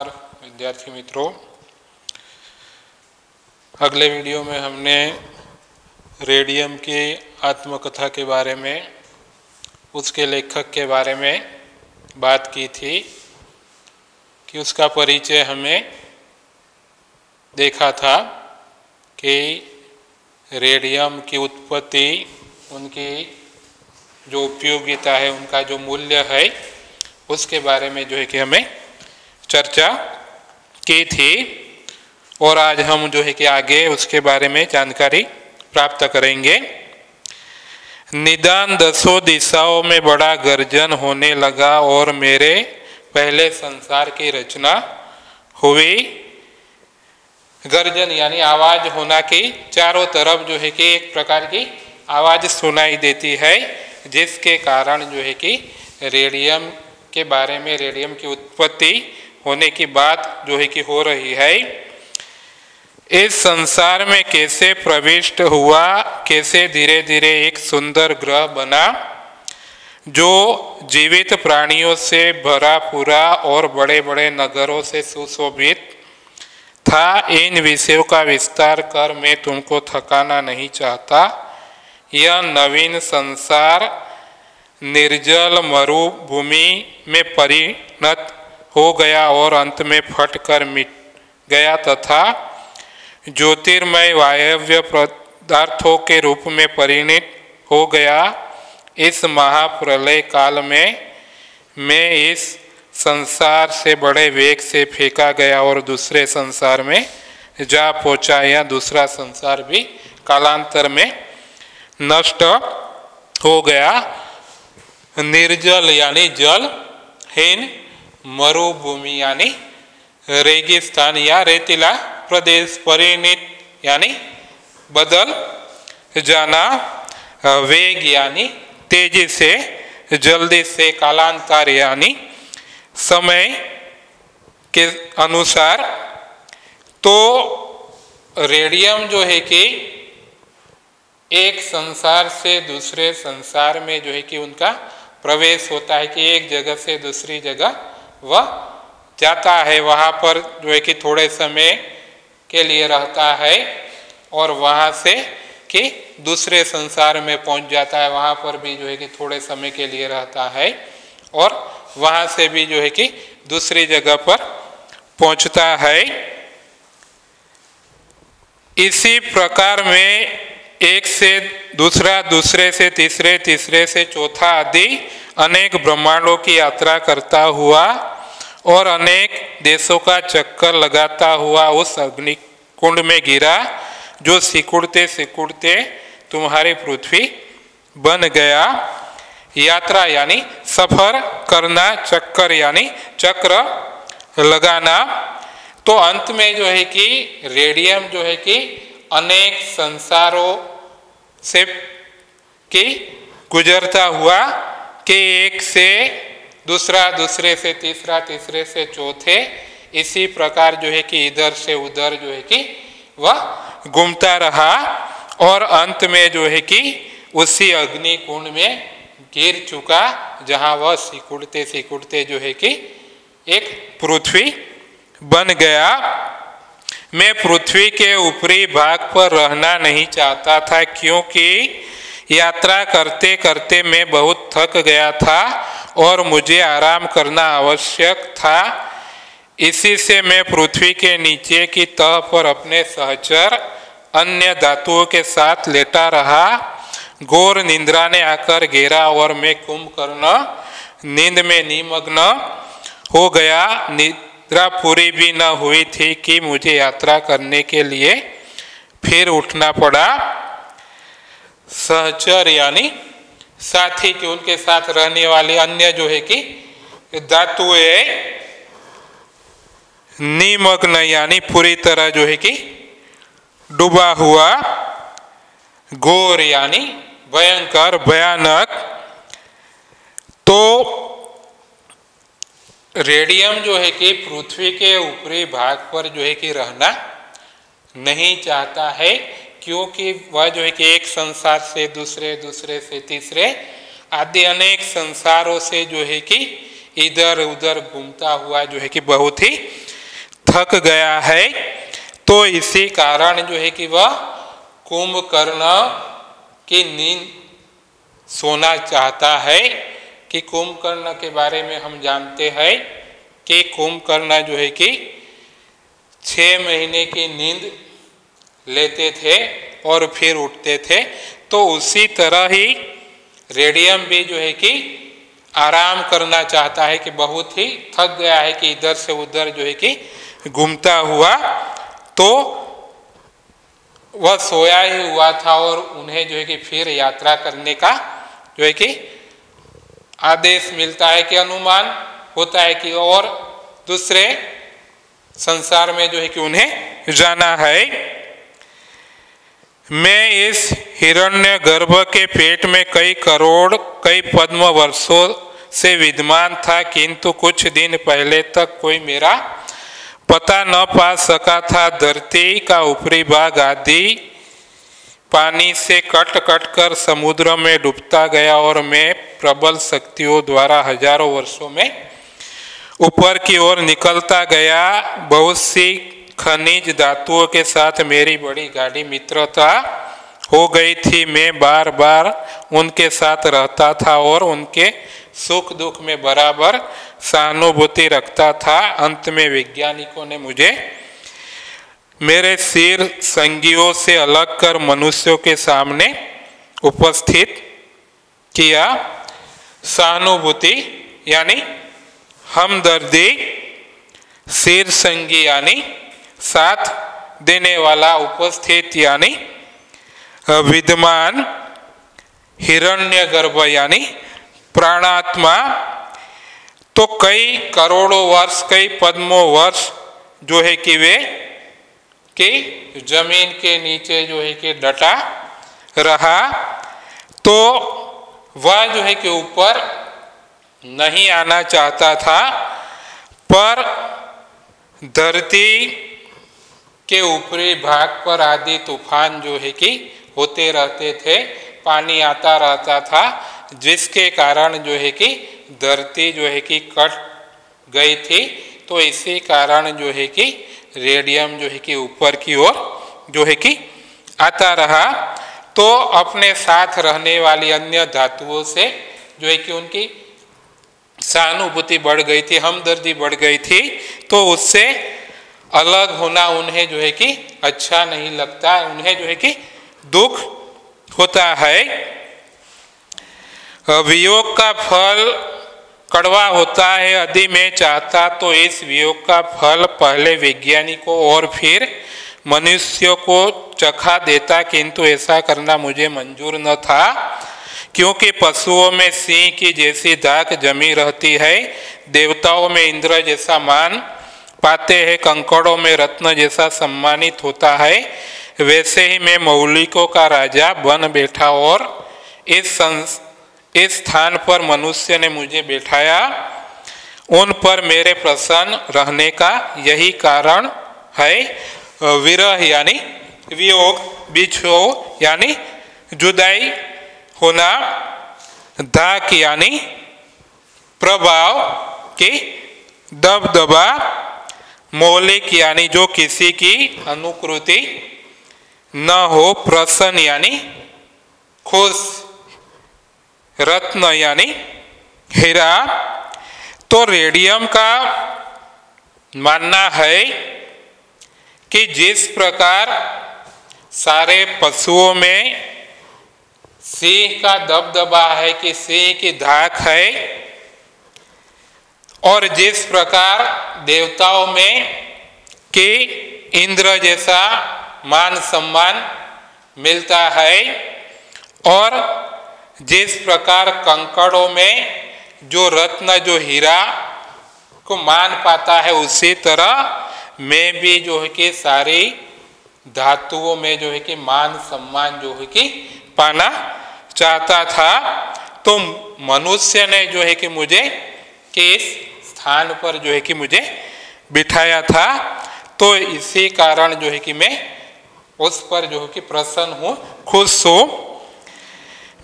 विद्यार्थी मित्रों, अगले वीडियो में हमने रेडियम की आत्मकथा के बारे में, उसके लेखक के बारे में बात की थी कि उसका परिचय हमें देखा था कि रेडियम की उत्पत्ति, उनकी जो उपयोगिता है, उनका जो मूल्य है, उसके बारे में जो है कि हमें चर्चा की थी। और आज हम जो है कि आगे उसके बारे में जानकारी प्राप्त करेंगे। निदान दसों दिशाओं में बड़ा गर्जन होने लगा और मेरे पहले संसार की रचना हुई। गर्जन यानी आवाज होना की चारों तरफ जो है कि एक प्रकार की आवाज सुनाई देती है, जिसके कारण जो है कि रेडियम के बारे में, रेडियम की उत्पत्ति होने की बात जो है कि हो रही है। इस संसार में कैसे प्रविष्ट हुआ, कैसे धीरे धीरे एक सुंदर ग्रह बना जो जीवित प्राणियों से भरा पूरा और बड़े बड़े नगरों से सुशोभित था। इन विषयों का विस्तार कर मैं तुमको थकाना नहीं चाहता। यह नवीन संसार निर्जल मरुभूमि में परिणत हो गया और अंत में फट कर मिट गया तथा ज्योतिर्मय वायव्य पदार्थों के रूप में परिणत हो गया। इस महाप्रलय काल में मैं इस संसार से बड़े वेग से फेंका गया और दूसरे संसार में जा पहुंचा। या दूसरा संसार भी कालांतर में नष्ट हो गया। निर्जल यानी जलहीन, मरुभूमि यानी रेगिस्तान या रेतीला प्रदेश, परिणित यानी बदल जाना, वेग यानी तेजी से, जल्दी से, कालांतर यानी समय के अनुसार। तो रेडियम जो है कि एक संसार से दूसरे संसार में जो है कि उनका प्रवेश होता है कि एक जगह से दूसरी जगह वह जाता है। वहाँ पर जो है कि थोड़े समय के लिए रहता है और वहाँ से कि दूसरे संसार में पहुँच जाता है। वहाँ पर भी जो है कि थोड़े समय के लिए रहता है और वहाँ से भी जो है कि दूसरी जगह पर पहुँचता है। इसी प्रकार में एक से दूसरा, दूसरे से तीसरे, तीसरे से चौथा आदि अनेक ब्रह्मांडों की यात्रा करता हुआ और अनेक देशों का चक्कर लगाता हुआ उस अग्निकुंड में गिरा जो सिकुड़ते सिकुड़ते तुम्हारी पृथ्वी बन गया। यात्रा यानी सफर करना, चक्कर यानी चक्र लगाना। तो अंत में जो है कि रेडियम जो है कि अनेक संसारों से कि गुजरता हुआ कि एक से दूसरा, दूसरे से तीसरा, तीसरे से चौथे, इसी प्रकार जो है कि इधर से उधर जो है कि वह घूमता रहा और अंत में जो है कि उसी अग्नि कुंड में गिर चुका, जहाँ वह सिकुड़ते सिकुड़ते जो है कि एक पृथ्वी बन गया। मैं पृथ्वी के ऊपरी भाग पर रहना नहीं चाहता था, क्योंकि यात्रा करते करते मैं बहुत थक गया था और मुझे आराम करना आवश्यक था। इसी से मैं पृथ्वी के नीचे की तह पर अपने सहचर अन्य धातुओं के साथ लेटा रहा। घोर निद्रा ने आकर घेरा और मैं कुंभकर्ण नींद में निमग्न हो गया। निद्रा पूरी भी न हुई थी कि मुझे यात्रा करने के लिए फिर उठना पड़ा। सहचर यानी साथी, के उनके साथ रहने वाले अन्य जो है कि धातुएं, निमग्न यानी पूरी तरह जो है कि डूबा हुआ, घोर यानी भयंकर, भयानक। तो रेडियम जो है कि पृथ्वी के ऊपरी भाग पर जो है कि रहना नहीं चाहता है, क्योंकि वह जो है कि एक संसार से दूसरे, दूसरे से तीसरे आदि अनेक संसारों से जो है कि इधर उधर घूमता हुआ जो है कि बहुत ही थक गया है, तो इसी कारण जो है कि वह कुंभकर्ण की नींद सोना चाहता है। कि कुंभकर्ण के बारे में हम जानते हैं कि कुंभकर्ण जो है कि 6 महीने की नींद लेते थे और फिर उठते थे। तो उसी तरह ही रेडियम भी जो है कि आराम करना चाहता है, कि बहुत ही थक गया है कि इधर से उधर जो है कि घूमता हुआ। तो वह सोया ही हुआ था और उन्हें जो है कि फिर यात्रा करने का जो है कि आदेश मिलता है, कि अनुमान होता है कि और दूसरे संसार में जो है कि उन्हें जाना है। मैं इस हिरण्यगर्भ के पेट में कई करोड़ कई पद्म वर्षों से विद्यमान था, किंतु कुछ दिन पहले तक कोई मेरा पता न पा सका था। धरती का ऊपरी भाग आदि पानी से कट कट कर समुद्र में डूबता गया और मैं प्रबल शक्तियों द्वारा हजारों वर्षों में ऊपर की ओर निकलता गया। बहुत सी खनिज धातुओं के साथ मेरी बड़ी गाढ़ी मित्रता हो गई थी। मैं बार बार उनके साथ रहता था और उनके सुख दुख में बराबर सहानुभूति रखता था। अंत में वैज्ञानिकों ने मुझे मेरे सिर संगियों से अलग कर मनुष्यों के सामने उपस्थित किया। सहानुभूति यानी हमदर्दी, सिर संगी यानी साथ देने वाला, उपस्थित यानी विद्यमान, हिरण्यगर्भ यानी प्राणात्मा। तो कई करोड़ों वर्ष कई पद्मों वर्ष जो है कि वे कि जमीन के नीचे जो है कि डटा रहा। तो वह जो है कि ऊपर नहीं आना चाहता था, पर धरती के ऊपरी भाग पर आदि तूफान जो है कि होते रहते थे, पानी आता रहता था, जिसके कारण जो है कि धरती जो है कि कट गई थी। तो इसी कारण जो है कि रेडियम जो है कि ऊपर की ओर जो है कि आता रहा। तो अपने साथ रहने वाली अन्य धातुओं से जो है कि उनकी सहानुभूति बढ़ गई थी, हमदर्दी बढ़ गई थी। तो उससे अलग होना उन्हें जो है कि अच्छा नहीं लगता, उन्हें जो है कि दुख होता है। वियोग का फल कड़वा होता है। यदि मैं चाहता तो इस वियोग का फल पहले वैज्ञानिकों और फिर मनुष्यों को चखा देता, किंतु ऐसा करना मुझे मंजूर न था, क्योंकि पशुओं में सिंह की जैसी धाक जमी रहती है, देवताओं में इंद्र जैसा मान पाते हैं, कंकड़ों में रत्न जैसा सम्मानित होता है, वैसे ही मैं मौलिकों का राजा बन बैठा और इस स्थान पर मनुष्य ने मुझे बैठाया। उन पर मेरे प्रसन्न रहने का यही कारण है। विरह यानी वियोग, बिछोह यानी जुदाई होना, धाक यानी प्रभाव की दबदबा, मौलिक यानी जो किसी की अनुकृति न हो, प्रसन्न यानी खुश, रत्न यानी हीरा। तो रेडियम का मानना है कि जिस प्रकार सारे पशुओं में सिंह का दबदबा है, कि सिंह की धाक है, और जिस प्रकार देवताओं में कि इंद्र जैसा मान सम्मान मिलता है, और जिस प्रकार कंकड़ों में जो रत्न जो हीरा को मान पाता है, उसी तरह मैं भी जो है कि सारी धातुओं में जो है कि मान सम्मान जो है कि पाना चाहता था। तो मनुष्य ने जो है कि मुझे कि इस स्थान पर जो है कि मुझे बिठाया था। तो इसी कारण जो है कि मैं उस पर जो है कि प्रसन्न हूँ, खुश हूँ।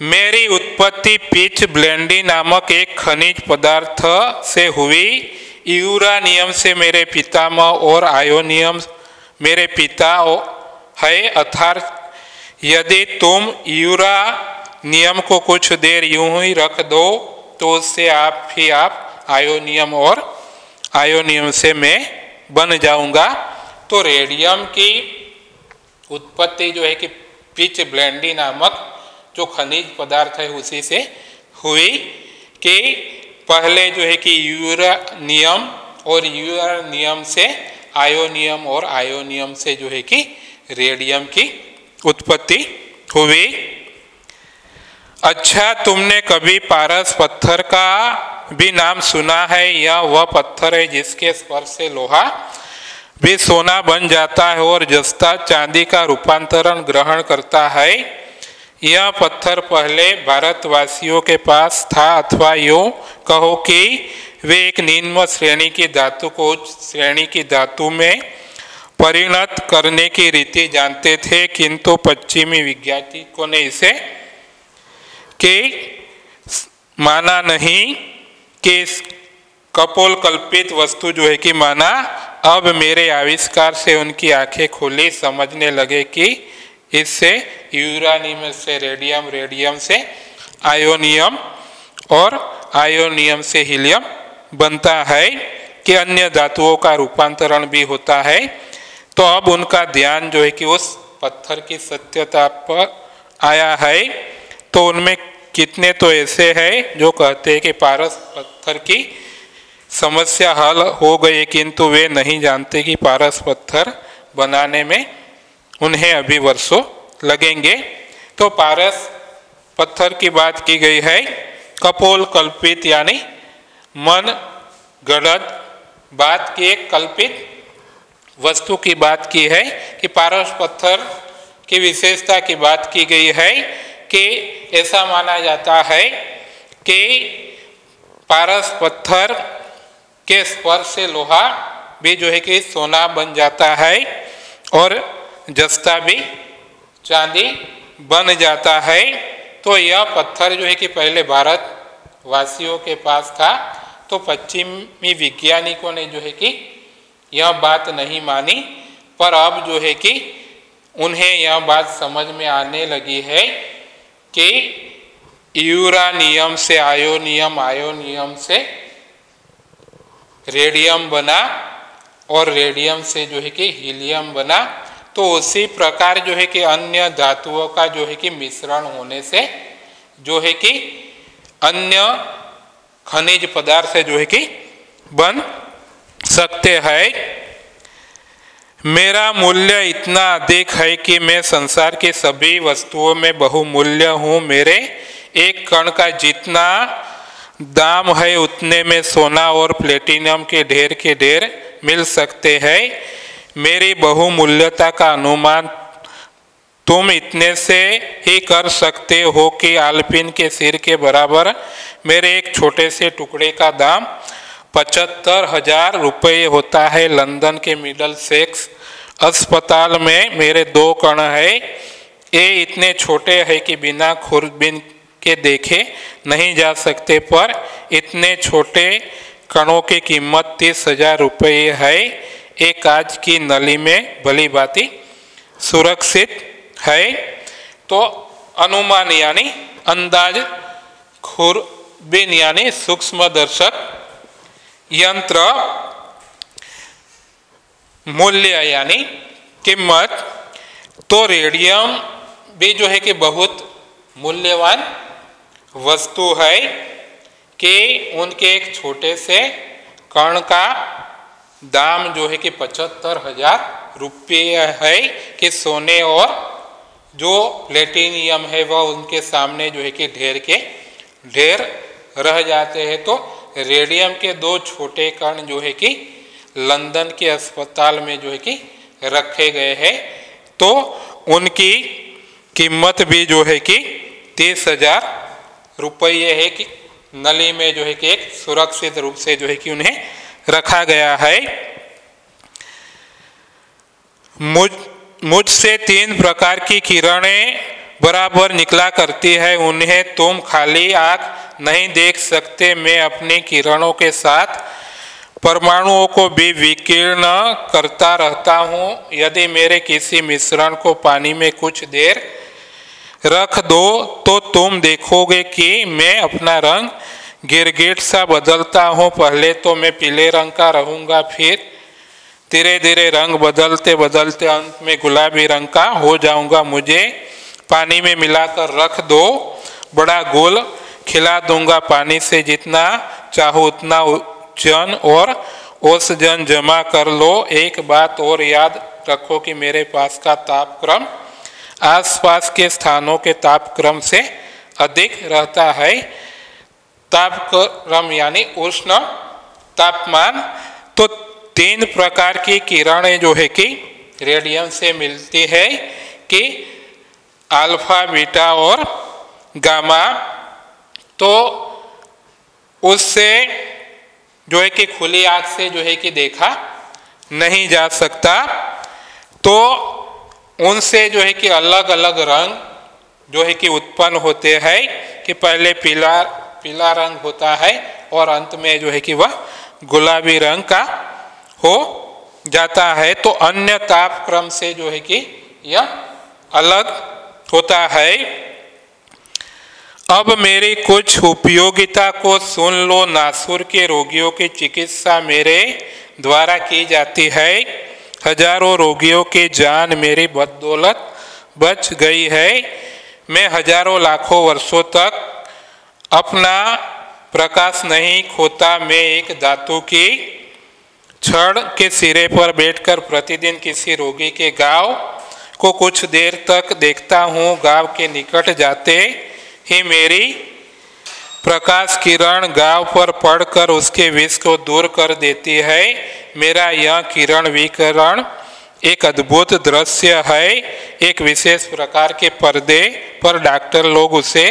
मेरी उत्पत्ति पिच ब्लेंडी नामक एक खनिज पदार्थ से हुई। यूरानियम से मेरे पितामह और आयोनियम मेरे पिता है, अर्थात यदि तुम यूरानियम को कुछ देर यूं ही रख दो तो उससे आप आयोनियम और आयोनियम से मैं बन जाऊंगा। तो रेडियम की उत्पत्ति जो है कि पिच ब्लेंडी नामक जो खनिज पदार्थ है उसी से हुई, कि पहले जो है कि यूरानियम और यूरानियम से आयोनियम और आयोनियम से जो है कि रेडियम की उत्पत्ति हुई। अच्छा, तुमने कभी पारस पत्थर का भी नाम सुना है? यह वह पत्थर है जिसके स्पर्श से लोहा भी सोना बन जाता है और जस्ता चांदी का रूपांतरण ग्रहण करता है। यह पत्थर पहले भारतवासियों के पास था, अथवा यूँ कहो कि वे एक निम्न श्रेणी की धातु को उच्च श्रेणी की धातु में परिणत करने की रीति जानते थे, किंतु पश्चिमी वैज्ञानिकों ने इसे कि माना नहीं, कि कपोल कल्पित वस्तु जो है कि माना। अब मेरे आविष्कार से उनकी आंखें खुली, समझने लगे कि इससे यूरानियम से रेडियम, रेडियम से आयोनियम और आयोनियम से हीलियम बनता है, कि अन्य धातुओं का रूपांतरण भी होता है। तो अब उनका ध्यान जो है कि उस पत्थर की सत्यता पर आया है। तो उनमें कितने तो ऐसे हैं जो कहते हैं कि पारस पत्थर की समस्या हल हो गई, किंतु वे नहीं जानते कि पारस पत्थर बनाने में उन्हें अभी वर्षों लगेंगे। तो पारस पत्थर की बात की गई है, कपोल कल्पित यानी मन गढ़ंत बात की, एक कल्पित वस्तु की बात की है, कि पारस पत्थर की विशेषता की बात की गई है, कि ऐसा माना जाता है कि पारस पत्थर के स्पर्श से लोहा भी जो है कि सोना बन जाता है और जस्ता भी चांदी बन जाता है। तो यह पत्थर जो है कि पहले भारतवासियों के पास था, तो पश्चिमी वैज्ञानिकों ने जो है कि यह बात नहीं मानी, पर अब जो है कि उन्हें यह बात समझ में आने लगी है कि यूरानियम से आयोनियम, आयोनियम से रेडियम बना और रेडियम से जो है कि हीलियम बना। तो उसी प्रकार जो है कि अन्य धातुओं का जो है कि मिश्रण होने से जो है कि अन्य खनिज पदार्थ जो है कि बन सकते हैं। मेरा मूल्य इतना अधिक है कि मैं संसार की सभी वस्तुओं में बहुमूल्य हूँ। मेरे एक कण का जितना दाम है उतने में सोना और प्लेटिनम के ढेर मिल सकते हैं। मेरी बहुमूल्यता का अनुमान तुम इतने से ही कर सकते हो कि आल्पिन के सिर के बराबर मेरे एक छोटे से टुकड़े का दाम 75,000 रुपये होता है। लंदन के मिडल सेक्स अस्पताल में मेरे 2 कण है। ये इतने छोटे हैं कि बिना खुरबीन के देखे नहीं जा सकते, पर इतने छोटे कणों की कीमत 30,000 रुपये है। एक कांच की नली में भली भांति सुरक्षित है। तो अनुमान यानी अंदाज, खुरबीन यानी सूक्ष्मदर्शक यंत्र, मूल्य यानी कीमत। तो रेडियम भी जो है कि बहुत मूल्यवान वस्तु है, कि उनके एक छोटे से कण का दाम जो है कि 75,000 रुपये है, कि सोने और जो प्लेटिनियम है वह उनके सामने जो है कि ढेर के ढेर रह जाते हैं। तो रेडियम के 2 छोटे कण जो है कि लंदन के अस्पताल में जो है कि रखे गए हैं, तो उनकी कीमत भी जो है कि 30,000 रुपये है, कि नली में जो है कि एक सुरक्षित रूप से जो है कि उन्हें रखा गया है। मुझसे 3 प्रकार की किरणें बराबर निकला करती है, उन्हें तुम खाली आँख नहीं देख सकते। मैं अपनी किरणों के साथ परमाणुओं को भी विकीर्ण करता रहता हूँ। यदि मेरे किसी मिश्रण को पानी में कुछ देर रख दो तो तुम देखोगे कि मैं अपना रंग गिरगिट सा बदलता हूँ। पहले तो मैं पीले रंग का रहूँगा, फिर धीरे धीरे रंग बदलते बदलते अंत में गुलाबी रंग का हो जाऊँगा। मुझे पानी में मिलाकर रख दो, बड़ा गोल खिला दूंगा। पानी से जितना चाहो उतना जन और ओसजन जमा कर लो। एक बात और याद रखो कि मेरे पास का तापक्रम आसपास के स्थानों के तापक्रम से अधिक रहता है। तापक्रम यानी उष्ण तापमान। तो 3 प्रकार की किरणें जो है कि रेडियम से मिलती है कि अल्फा, बीटा और गामा। तो उससे जो है कि खुली आँख से जो है कि देखा नहीं जा सकता। तो उनसे जो है कि अलग अलग रंग जो है कि उत्पन्न होते हैं कि पहले पीला रंग होता है और अंत में जो है कि वह गुलाबी रंग का हो जाता है। तो अन्य तापक्रम से जो है कि यह अलग होता है। अब मेरी कुछ उपयोगिता को सुन लो। नासूर के रोगियों की चिकित्सा मेरे द्वारा की जाती है। हजारों रोगियों की जान मेरी बदौलत बच गई है। मैं हजारों लाखों वर्षों तक अपना प्रकाश नहीं खोता। मैं एक धातु की छड़ के सिरे पर बैठकर प्रतिदिन किसी रोगी के घाव को कुछ देर तक देखता हूँ। घाव के निकट जाते ही मेरी प्रकाश किरण घाव पर पड़कर उसके विष को दूर कर देती है। मेरा यह किरण विकिरण एक अद्भुत दृश्य है। एक विशेष प्रकार के पर्दे पर डॉक्टर लोग उसे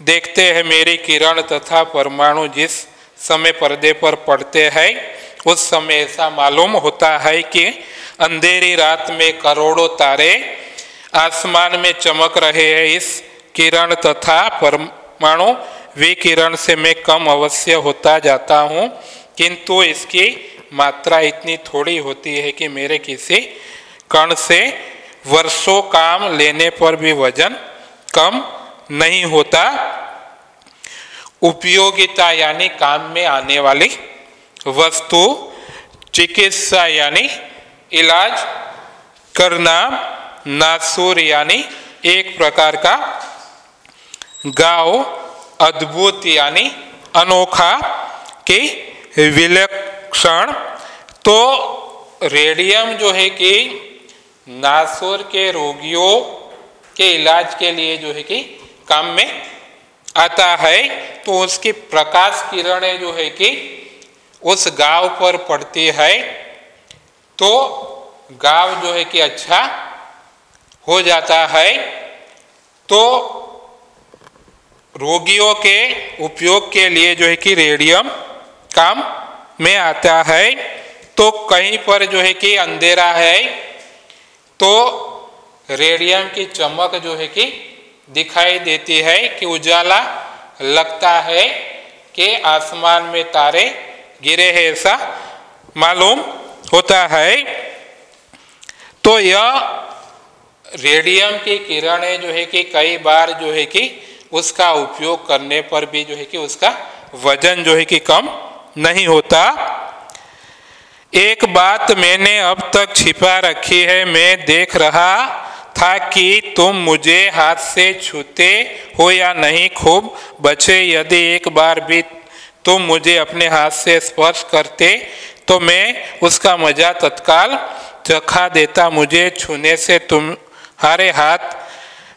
देखते हैं। मेरी किरण तथा परमाणु जिस समय पर्दे पर पड़ते हैं उस समय ऐसा मालूम होता है कि अंधेरी रात में करोड़ों तारे आसमान में चमक रहे हैं। इस किरण तथा परमाणु विकिरण से मैं कम अवश्य होता जाता हूँ, किंतु इसकी मात्रा इतनी थोड़ी होती है कि मेरे किसी कण से वर्षों काम लेने पर भी वजन कम नहीं होता। उपयोगिता यानी काम में आने वाली वस्तु। चिकित्सा यानी इलाज करना। नासूर यानी एक प्रकार का घाव। अद्भुत यानी अनोखा कि विलक्षण। तो रेडियम जो है कि नासूर के रोगियों के इलाज के लिए जो है कि काम में आता है। तो उसकी प्रकाश किरणें जो है कि उस घाव पर पड़ती है तो घाव जो है कि अच्छा हो जाता है। तो रोगियों के उपयोग के लिए जो है कि रेडियम काम में आता है। तो कहीं पर जो है कि अंधेरा है तो रेडियम की चमक जो है कि दिखाई देती है कि उजाला लगता है कि आसमान में तारे गिरे हैं, ऐसा मालूम होता है। तो यह रेडियम की किरणें जो है कि कई बार जो है कि उसका उपयोग करने पर भी जो है कि उसका वजन जो है कि कम नहीं होता। एक बात मैंने अब तक छिपा रखी है। मैं देख रहा था कि तुम मुझे हाथ से छूते हो या नहीं। खूब बचे, यदि एक बार भी तुम मुझे अपने हाथ से स्पर्श करते तो मैं उसका मजा तत्काल चखा देता। मुझे छूने से तुम्हारे हाथ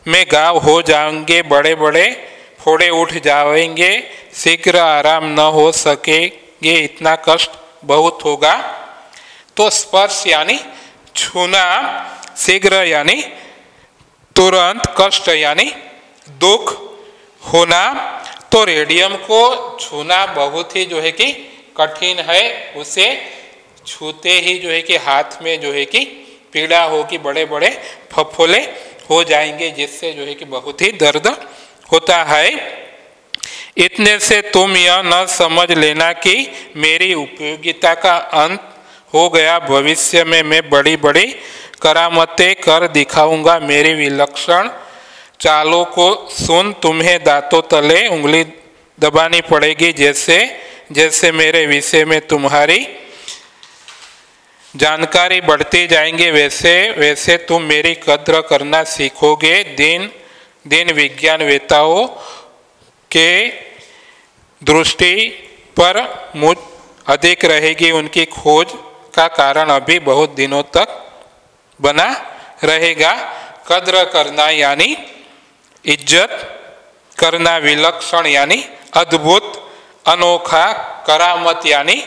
में घाव हो जाएंगे, बड़े बड़े फोड़े उठ जाएंगे, शीघ्र आराम न हो सकेंगे, इतना कष्ट बहुत होगा। तो स्पर्श यानी छूना, शीघ्र यानी तुरंत, कष्ट यानी दुख होना। तो रेडियम को छूना बहुत ही जो है कि कठिन है। उसे छूते ही जो है कि हाथ में जो है कि पीड़ा होगी, बड़े बड़े फफोले हो जाएंगे, जिससे जो है कि बहुत ही दर्द होता है। इतने से तुम यह न समझ लेना कि मेरी उपयोगिता का अंत हो गया। भविष्य में मैं बड़ी बड़ी करामतें कर दिखाऊंगा। मेरी विलक्षण चालों को सुन तुम्हें दांतों तले उंगली दबानी पड़ेगी। जैसे जैसे मेरे विषय में तुम्हारी जानकारी बढ़ती जाएंगे वैसे वैसे तुम मेरी कद्र करना सीखोगे। दिन दिन विज्ञानवेत्ताओं के दृष्टि पर मुझ अधिक रहेगी। उनकी खोज का कारण अभी बहुत दिनों तक बना रहेगा। कद्र करना यानी इज्जत करना, विलक्षण यानी अद्भुत, अनोखा, करामत यानी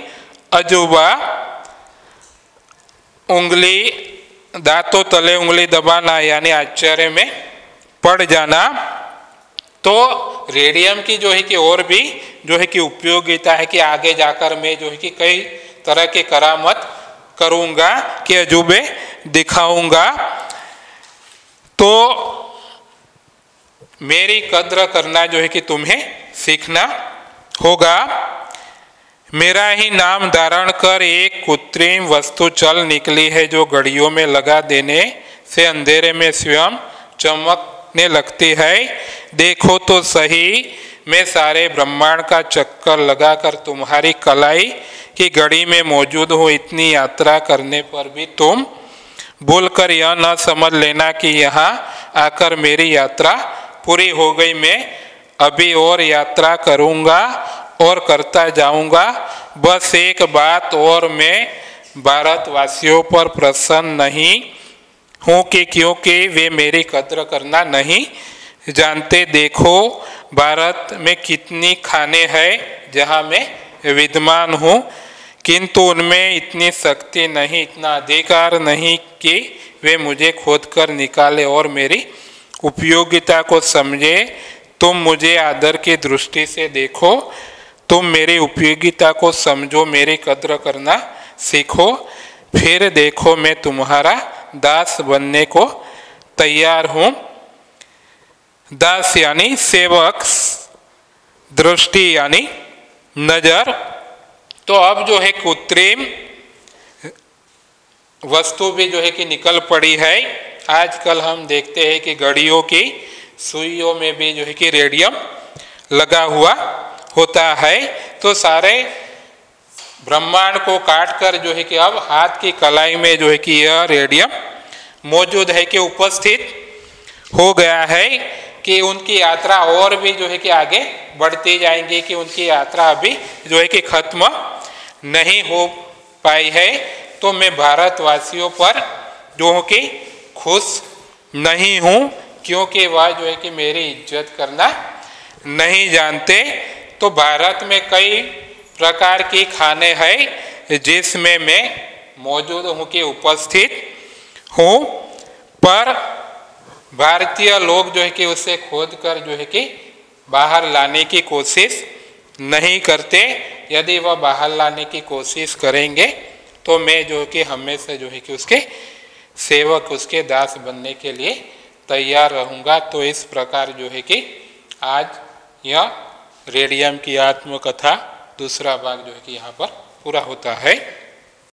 अजूबा, उंगली दांतों तले उंगली दबाना यानी आश्चर्य में पड़ जाना। तो रेडियम की जो है कि और भी जो है कि उपयोगिता है कि आगे जाकर मैं जो है कि कई तरह के करामत करूँगा, कि अजूबे दिखाऊंगा। तो मेरी कद्र करना जो है कि तुम्हें सीखना होगा। मेरा ही नाम धारण कर एक कृत्रिम वस्तु चल निकली है, जो घड़ियों में लगा देने से अंधेरे में स्वयं चमकने लगती है। देखो तो सही, मैं सारे ब्रह्मांड का चक्कर लगाकर तुम्हारी कलाई की घड़ी में मौजूद हूँ। इतनी यात्रा करने पर भी तुम भूलकर यह न समझ लेना कि यहाँ आकर मेरी यात्रा पूरी हो गई। मैं अभी और यात्रा करूँगा और करता जाऊँगा। बस एक बात और, मैं भारतवासियों पर प्रसन्न नहीं हूँ कि क्योंकि वे मेरी कद्र करना नहीं जानते। देखो भारत में कितनी खाने हैं जहाँ मैं विद्यमान हूँ, किंतु उनमें इतनी शक्ति नहीं, इतना अधिकार नहीं कि वे मुझे खोद कर निकाले और मेरी उपयोगिता को समझे। तुम मुझे आदर की दृष्टि से देखो, तुम मेरी उपयोगिता को समझो, मेरी कद्र करना सीखो, फिर देखो मैं तुम्हारा दास बनने को तैयार हूँ। दास यानी सेवक, दृष्टि यानी नजर। तो अब जो है कृत्रिम वस्तु भी जो है कि निकल पड़ी है। आजकल हम देखते हैं कि घड़ियों की सुइयों में भी जो है कि रेडियम लगा हुआ होता है। तो सारे ब्रह्मांड को काटकर जो है कि अब हाथ की कलाई में जो है कि यह रेडियम मौजूद है, कि उपस्थित हो गया है, कि उनकी यात्रा और भी जो है कि आगे बढ़ती जाएंगी, कि उनकी यात्रा अभी जो है कि खत्म नहीं हो पाई है। तो मैं भारतवासियों पर जो हूँ कि खुश नहीं हूँ, क्योंकि वह जो है कि मेरी इज्जत करना नहीं जानते। तो भारत में कई प्रकार की खाने हैं जिसमें मैं मौजूद हूँ कि उपस्थित हूँ, पर भारतीय लोग जो है कि उसे खोद कर जो है कि बाहर लाने की कोशिश नहीं करते। यदि वह बाहर लाने की कोशिश करेंगे तो मैं जो है कि हमेशा जो है कि उसके सेवक, उसके दास बनने के लिए तैयार रहूँगा। तो इस प्रकार जो है कि आज यह रेडियम की आत्मकथा दूसरा भाग जो है कि यहाँ पर पूरा होता है।